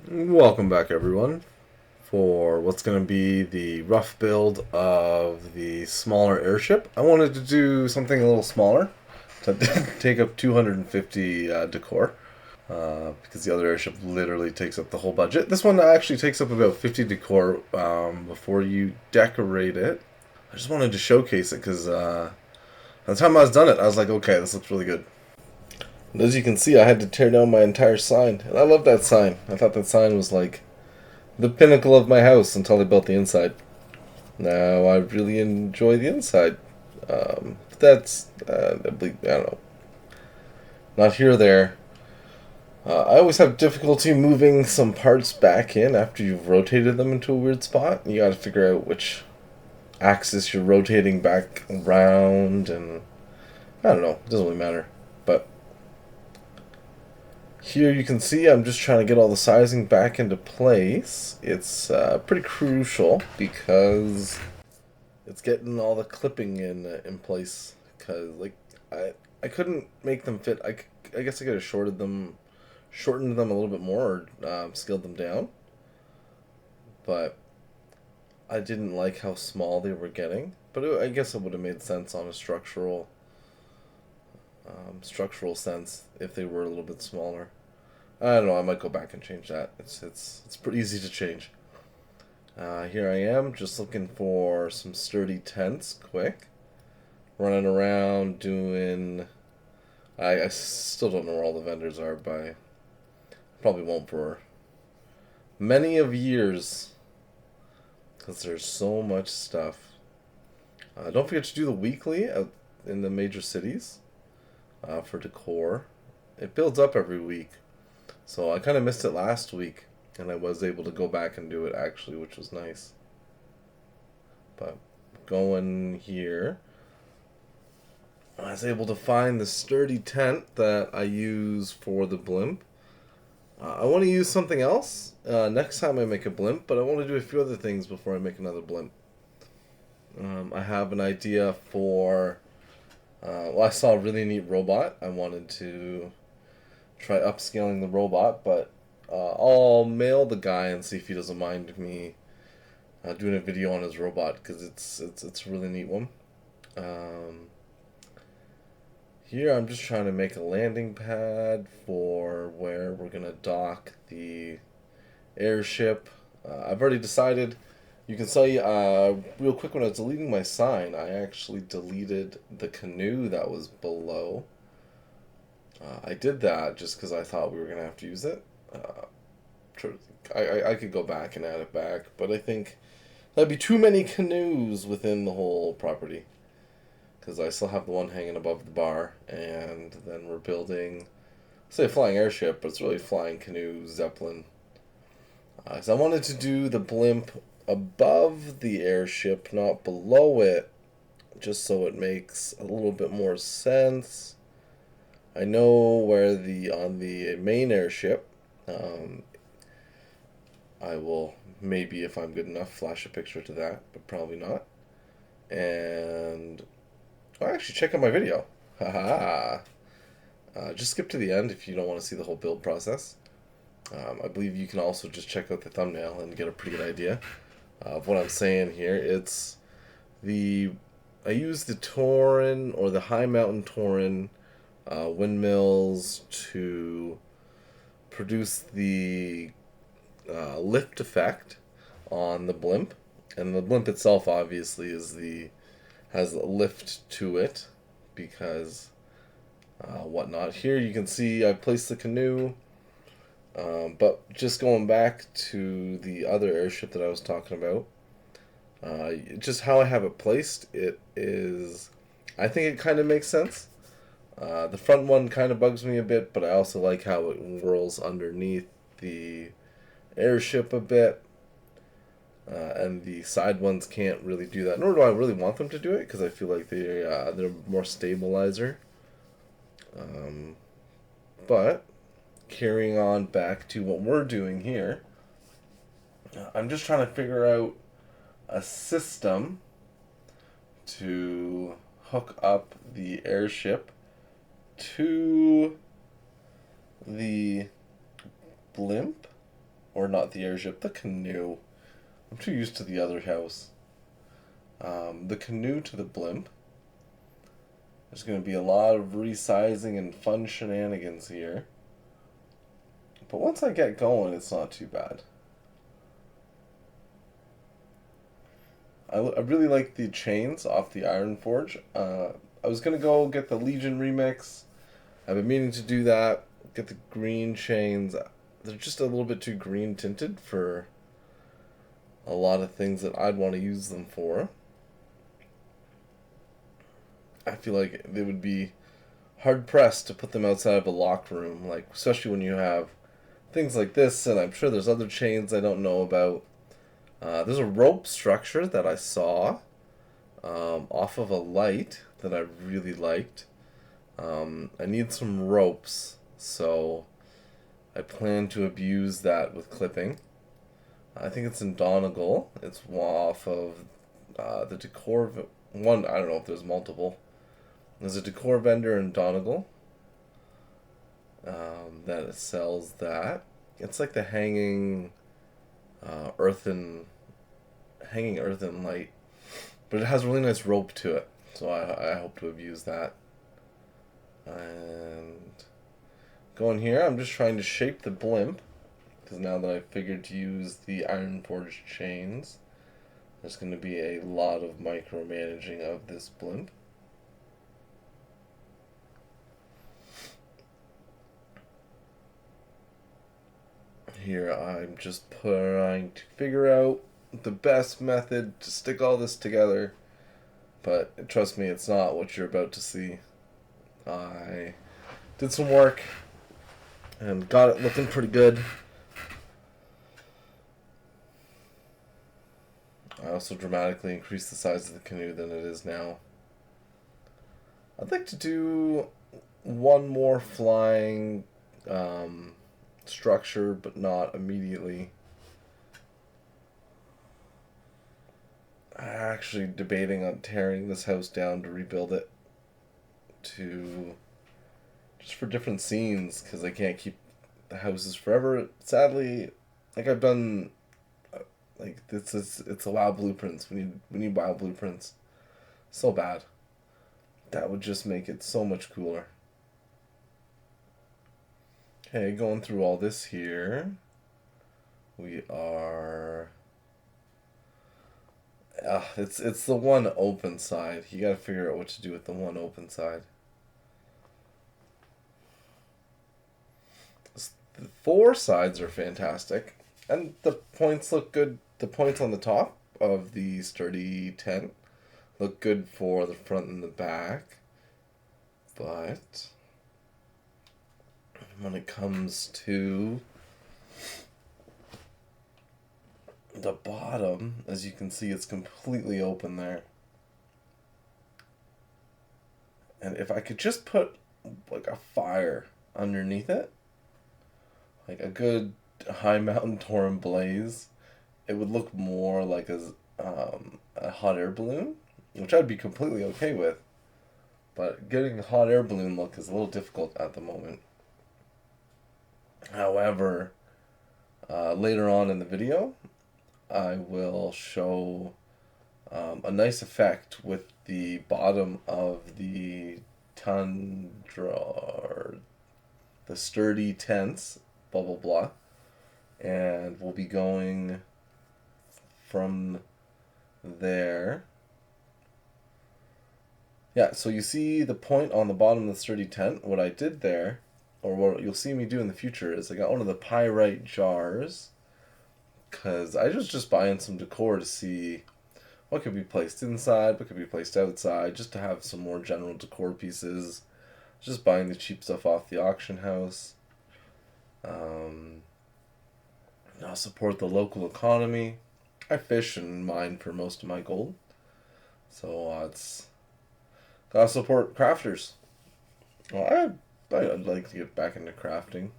Welcome back, everyone, for what's going to be the rough build of the smaller airship. I wanted to do something a little smaller to take up 250 decor because the other airship literally takes up the whole budget. This one actually takes up about 50 decor before you decorate it. I just wanted to showcase it because by the time I was done it, I was like, okay, this looks really good. And as you can see, I had to tear down my entire sign, and I love that sign. I thought that sign was like the pinnacle of my house until I built the inside. Now I really enjoy the inside. But that's, I don't know, not here or there. I always have difficulty moving some parts back in after you've rotated them into a weird spot. You gotta figure out which axis you're rotating back around, and I don't know, it doesn't really matter. But here you can see I'm just trying to get all the sizing back into place. It's pretty crucial because it's getting all the clipping in place. Because like I couldn't make them fit. I guess I could have shortened them a little bit more, or scaled them down. But I didn't like how small they were getting. But I guess it would have made sense on a structural sense if they were a little bit smaller. I don't know. I might go back and change that. It's pretty easy to change. Here I am, just looking for some sturdy tents, quick. Running around doing. I still don't know where all the vendors are, but I probably won't for many of years because there's so much stuff. Don't forget to do the weekly out in the major cities for decor. It builds up every week. So I kind of missed it last week, and I was able to go back and do it actually, which was nice. But going here, I was able to find the sturdy tent that I use for the blimp. I want to use something else next time I make a blimp, but I want to do a few other things before I make another blimp. I have an idea for. Well, I saw a really neat robot. I wanted to try upscaling the robot, but I'll mail the guy and see if he doesn't mind me doing a video on his robot because it's a really neat one. Um, Here I'm just trying to make a landing pad for where we're gonna dock the airship. I've already decided. You can see real quick when I was deleting my sign, I actually deleted the canoe that was below. I did that just because I thought we were gonna have to use it. I could go back and add it back, but I think that'd be too many canoes within the whole property. Because I still have the one hanging above the bar, and then we're building, say, a flying airship, but it's really flying canoe, zeppelin. So I wanted to do the blimp above the airship, not below it, just so it makes a little bit more sense. I know where on the main airship, um, I will maybe, if I'm good enough, flash a picture to that, but probably not. And actually, check out my video. Haha. Just skip to the end if you don't want to see the whole build process. I believe you can also just check out the thumbnail and get a pretty good idea of what I'm saying here. I use the Torin or the High Mountain Torin windmills to produce the lift effect on the blimp, and the blimp itself obviously has a lift to it because whatnot. Here you can see I placed the canoe, but just going back to the other airship that I was talking about, just how I have it placed, I think it kind of makes sense. The front one kind of bugs me a bit, but I also like how it whirls underneath the airship a bit. And the side ones can't really do that. Nor do I really want them to do it because I feel like they're more stabilizer. Um, but carrying on back to what we're doing here, I'm just trying to figure out a system to hook up the airship to the blimp Or not the airship, the canoe. I'm too used to the other house. The canoe to the blimp. There's going to be a lot of resizing and fun shenanigans here. But once I get going, it's not too bad. I really like the chains off the Iron Forge. I was going to go get the Legion remix. I've been meaning to do that. Get the green chains. They're just a little bit too green tinted for a lot of things that I'd want to use them for. I feel like they would be hard pressed to put them outside of a locked room, like especially when you have things like this, and I'm sure there's other chains I don't know about. There's a rope structure that I saw off of a light that I really liked. I need some ropes, so I plan to abuse that with clipping. I think it's in Donegal. It's off of the decor one. I don't know if there's multiple. There's a decor vendor in Donegal that sells that. It's like the earthen light, but it has a really nice rope to it. So I hope to have used that. And going here, I'm just trying to shape the blimp, because now that I've figured to use the Iron Forge chains, there's going to be a lot of micromanaging of this blimp. Here I'm just trying to figure out the best method to stick all this together, but trust me, it's not what you're about to see. I did some work and got it looking pretty good. I also dramatically increased the size of the canoe than it is now. I'd like to do one more flying structure, but not immediately. I'm actually debating on tearing this house down to rebuild it just for different scenes, because I can't keep the houses forever. Sadly, like I've done, like it's a WoW blueprints. We need WoW blueprints so bad. That would just make it so much cooler. Okay, going through all this here, we are. It's the one open side. You gotta figure out what to do with the one open side. The four sides are fantastic, and the points look good. The points on the top of the sturdy tent look good for the front and the back, but when it comes to the bottom, as you can see, it's completely open there. And if I could just put like a fire underneath it, like a good high mountain Tauren blaze, it would look more like a hot air balloon, which I'd be completely okay with. But getting the hot air balloon look is a little difficult at the moment. However, later on in the video, I will show a nice effect with the bottom of the tundra, or the sturdy tents, blah blah blah, and we'll be going from there. Yeah, so you see the point on the bottom of the sturdy tent. What I did there, or what you'll see me do in the future, is I got one of the pyrite jars, because I was just buying some decor to see what could be placed inside, what could be placed outside, just to have some more general decor pieces. Just buying the cheap stuff off the auction house. I'll support the local economy. I fish and mine for most of my gold, so it's gotta support crafters. Well, I'd like to get back into crafting.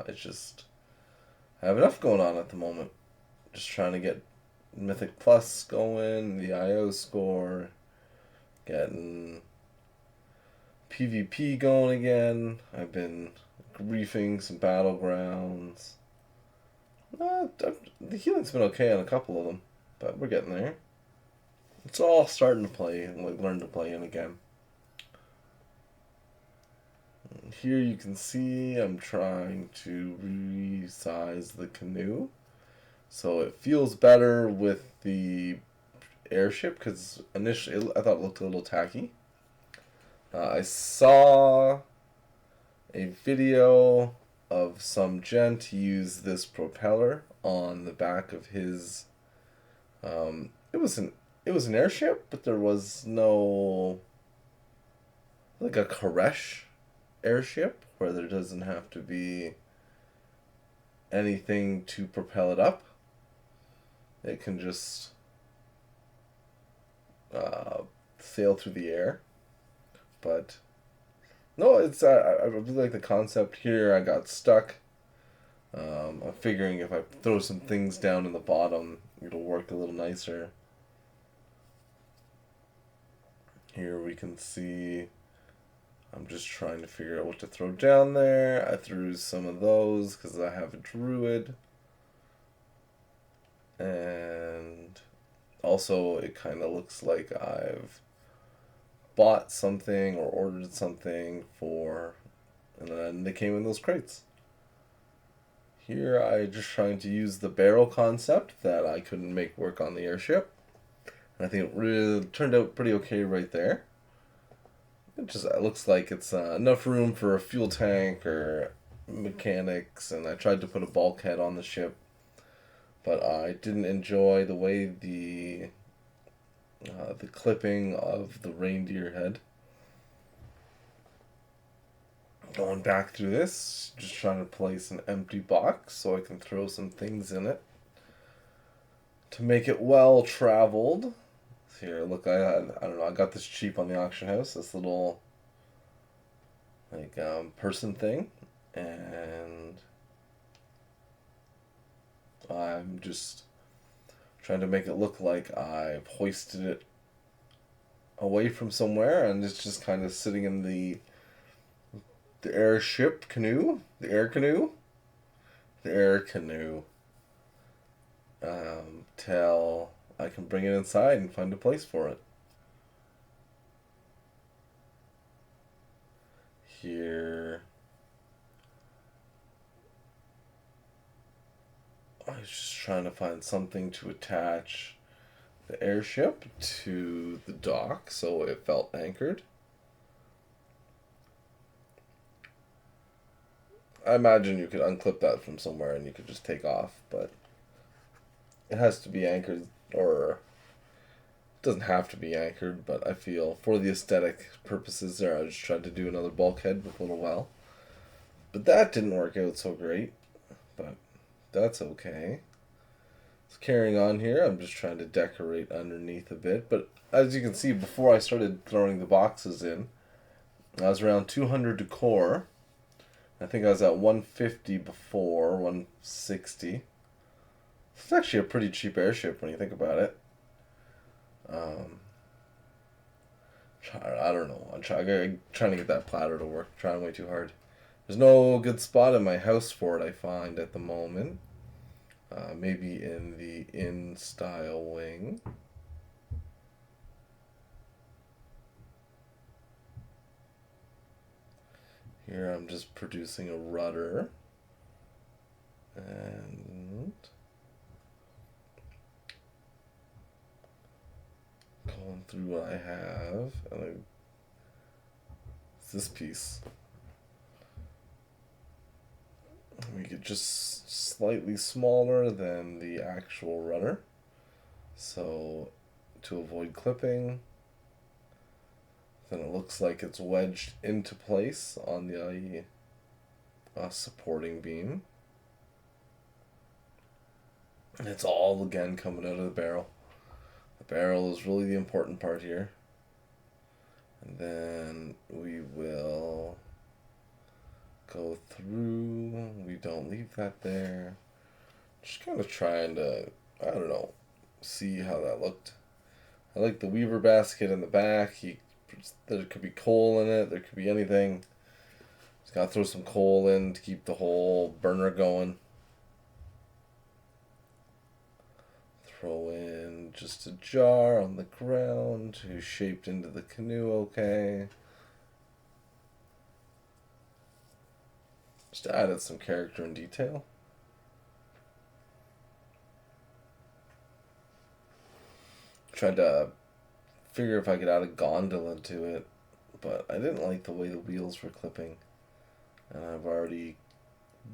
It's just I have enough going on at the moment. Just trying to get Mythic Plus going, the IO score, getting PvP going again. I've been griefing some battlegrounds. The healing's been okay on a couple of them, but we're getting there. It's all starting to play and like learn to play in again. And here you can see I'm trying to resize the canoe so it feels better with the airship, because initially I thought it looked a little tacky. I saw a video of some gent use this propeller on the back of his. It was an airship, but there was no like a Koresh airship where there doesn't have to be anything to propel it up. It can just sail through the air. But no, it's I really like the concept here. I got stuck. I'm figuring if I throw some things down in the bottom, it'll work a little nicer. Here we can see I'm just trying to figure out what to throw down there. I threw some of those because I have a druid. And also it kind of looks like I've bought something or ordered something for, and then they came in those crates. Here I just trying to use the barrel concept that I couldn't make work on the airship. And I think it really turned out pretty okay right there. It looks like it's enough room for a fuel tank or mechanics, and I tried to put a bulkhead on the ship, but I didn't enjoy the way the clipping of the reindeer head. Going back through this, just trying to place an empty box so I can throw some things in it to make it well traveled. Here, look, I don't know, I got this cheap on the auction house, this little like person thing, and I'm just trying to make it look like I've hoisted it away from somewhere, and it's just kind of sitting in the airship canoe, the air canoe, till I can bring it inside and find a place for it. Here, I was just trying to find something to attach the airship to the dock so it felt anchored. I imagine you could unclip that from somewhere and you could just take off, but it has to be anchored, or it doesn't have to be anchored, but I feel for the aesthetic purposes there, I just tried to do another bulkhead with a little well. But that didn't work out so great, but that's okay. So carrying on here, I'm just trying to decorate underneath a bit, but as you can see, before I started throwing the boxes in, I was around 200 decor. I think I was at 150 before, 160. It's actually a pretty cheap airship when you think about it. I don't know. I'm trying to get that platter to work. I'm trying way too hard. There's no good spot in my house for it, I find, at the moment. Maybe in the in-style wing. Here I'm just producing a rudder. And going through what I have. And it's this piece. Make it just slightly smaller than the actual rudder. So to avoid clipping. Then it looks like it's wedged into place on the supporting beam. And it's all again coming out of the barrel. The barrel is really the important part here. And then we will go through. We don't leave that there. Just kind of trying to, I don't know, see how that looked. I like the weaver basket in the back. There could be coal in it. There could be anything. Just gotta throw some coal in to keep the whole burner going. Throw in just a jar on the ground who's shaped into the canoe okay. Just added some character and detail. Tried to figure if I could add a gondola to it, but I didn't like the way the wheels were clipping. And I've already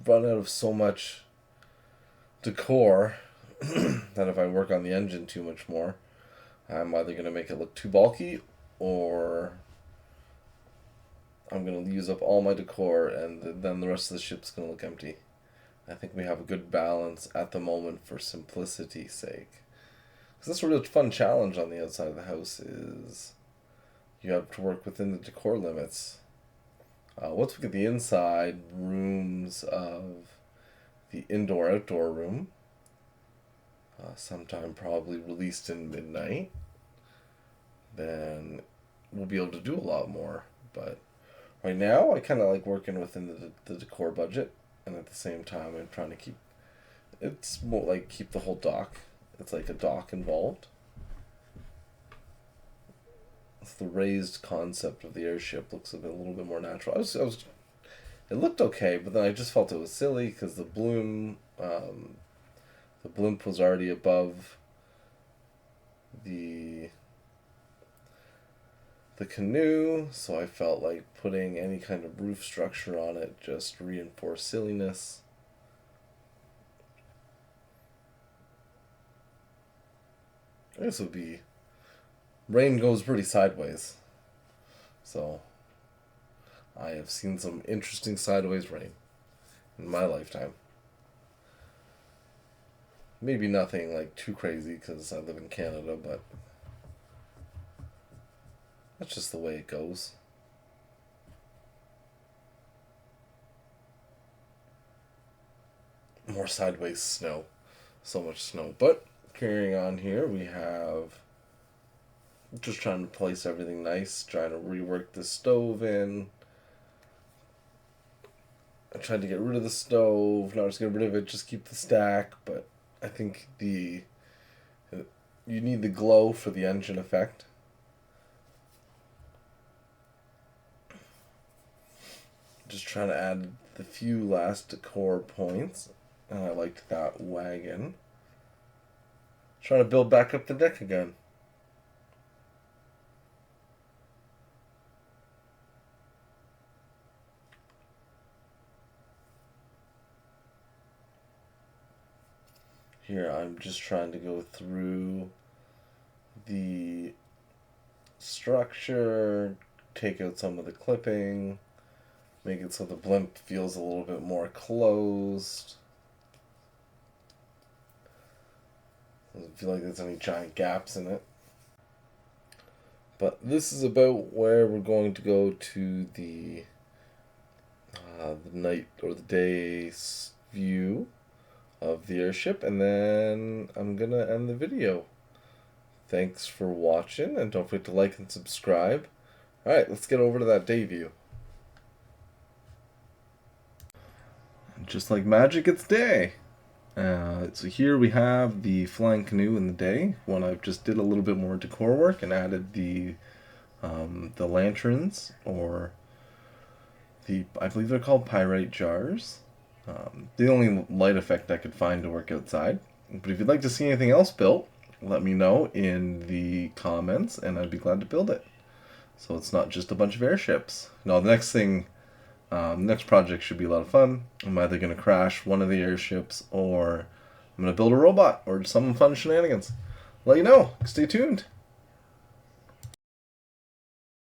run out of so much decor that if I work on the engine too much more, I'm either going to make it look too bulky or I'm going to use up all my decor and then the rest of the ship's going to look empty. I think we have a good balance at the moment for simplicity's sake. Because that's a real fun challenge on the outside of the house is you have to work within the decor limits. Let's look at the inside rooms of the indoor-outdoor room. Sometime probably released in midnight. Then we'll be able to do a lot more. But right now, I kind of like working within the decor budget. And at the same time, I'm trying to it's more like keep the whole dock. It's like a dock involved. The raised concept of the airship looks a little bit more natural. It looked okay, but then I just felt it was silly because the blimp was already above the canoe, so I felt like putting any kind of roof structure on it just reinforced silliness. I guess it would be rain goes pretty sideways. So I have seen some interesting sideways rain in my lifetime. Maybe nothing like too crazy because I live in Canada, but that's just the way it goes. More sideways snow. So much snow. But carrying on here, we have just trying to place everything nice, trying to rework the stove in. I tried to get rid of the stove, not just get rid of it, just keep the stack, but I think you need the glow for the engine effect. Just trying to add the few last decor points, and I liked that wagon. Trying to build back up the deck again. Here, I'm just trying to go through the structure, take out some of the clipping, make it so the blimp feels a little bit more closed. Doesn't feel like there's any giant gaps in it. But this is about where we're going to go to the night or the day's view of the airship, and then I'm gonna end the video. Thanks for watching, and don't forget to like and subscribe. Alright, let's get over to that day view. Just like magic, it's day. So here we have the flying canoe in the day, when I've just did a little bit more decor work and added the lanterns, or I believe they're called pyrite jars. The only light effect I could find to work outside. But if you'd like to see anything else built, let me know in the comments and I'd be glad to build it. So it's not just a bunch of airships. No, the next project should be a lot of fun. I'm either going to crash one of the airships or I'm going to build a robot or some fun shenanigans. Let you know. Stay tuned.